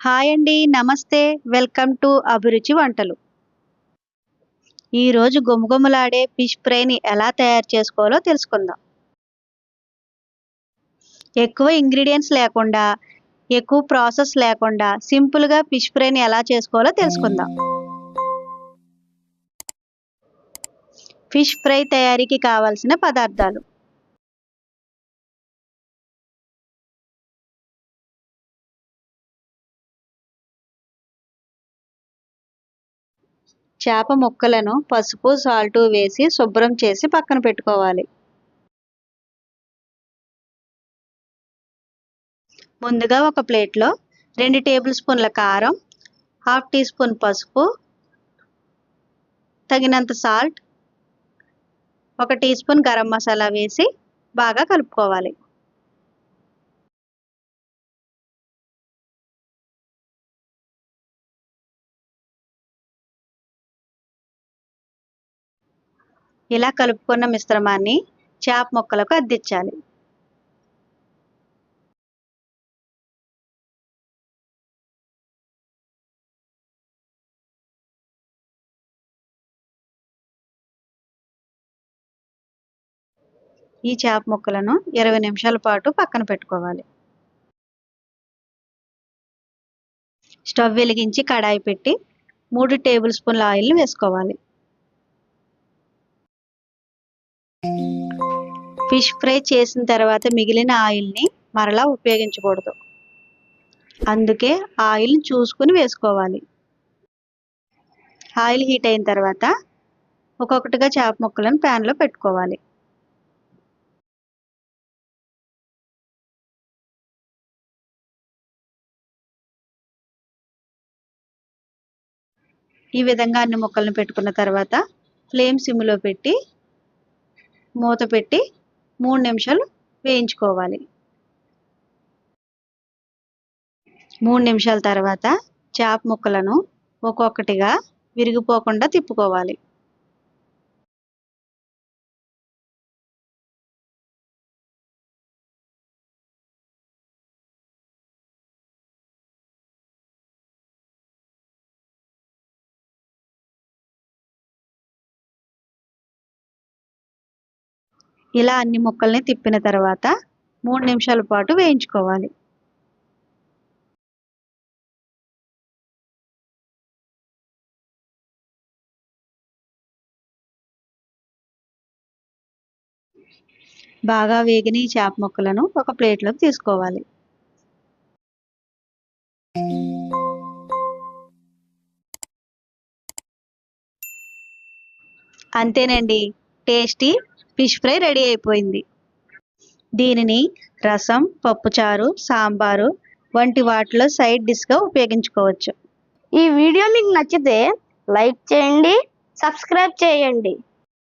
Hi అండి, నమస్తే. Welcome to అభిరుచి వంటలు. ఈరోజు గుమగుమలాడే ఫిష్ ఫ్రైని ఎలా తయారు చేసుకోవాలో తెలుసుకుందాం. ఎక్కువ ఇంగ్రీడియంట్స్ లేకుండా, ఎక్కువ ప్రాసెస్ లేకుండా సింపుల్గా ఫిష్ ఫ్రైని ఎలా చేసుకోవాలో తెలుసుకుందాం. ఫిష్ ఫ్రై తయారీకి కావాల్సిన పదార్థాలు: చేప ముక్కలను పసుపు, సాల్ట్ వేసి శుభ్రం చేసి పక్కన పెట్టుకోవాలి. ముందుగా ఒక ప్లేట్లో 2 టేబుల్ స్పూన్ల కారం, హాఫ్ టీ స్పూన్ పసుపు, తగినంత salt, 1 teaspoon garam masala వేసి బాగా కలుపుకోవాలి. ఇలా కలుపుకున్న మిశ్రమాన్ని చేప ముక్కలకు అద్దించాలి. ఈ చేప ముక్కలను 20 నిమిషాల పాటు పక్కన పెట్టుకోవాలి. స్టవ్ వెలిగించి కడాయి పెట్టి 3 టేబుల్ స్పూన్ల ఆయిల్ని వేసుకోవాలి. ఫిష్ ఫ్రై చేసిన తర్వాత మిగిలిన ఆయిల్ని మరలా ఉపయోగించకూడదు. అందుకే ఆయిల్ని చూసుకుని వేసుకోవాలి. ఆయిల్ హీట్ అయిన తర్వాత ఒక్కొక్కటిగా చేప ముక్కలను ప్యాన్లో పెట్టుకోవాలి. ఈ విధంగా అన్ని ముక్కలను పెట్టుకున్న తర్వాత ఫ్లేమ్ సిమ్లో పెట్టి మూత పెట్టి 3 నిమిషాలు వేయించుకోవాలి. 3 నిమిషాల తర్వాత చేప ముక్కలను ఒక్కొక్కటిగా విరిగిపోకుండా తిప్పుకోవాలి. ఇలా అన్ని ముక్కల్ని తిప్పిన తర్వాత 3 నిమిషాల పాటు వేయించుకోవాలి. బాగా వేగిన ఈ చేప ముక్కలను ఒక ప్లేట్లోకి తీసుకోవాలి. అంతేనండి, టేస్టీ ఫిష్ ఫ్రై రెడీ అయిపోయింది. దీనిని రసం, పప్పుచారు, సాంబారు వంటి వాటిలో సైడ్ డిష్గా ఉపయోగించుకోవచ్చు. ఈ వీడియో మీకు నచ్చితే లైక్ చేయండి, సబ్స్క్రైబ్ చేయండి.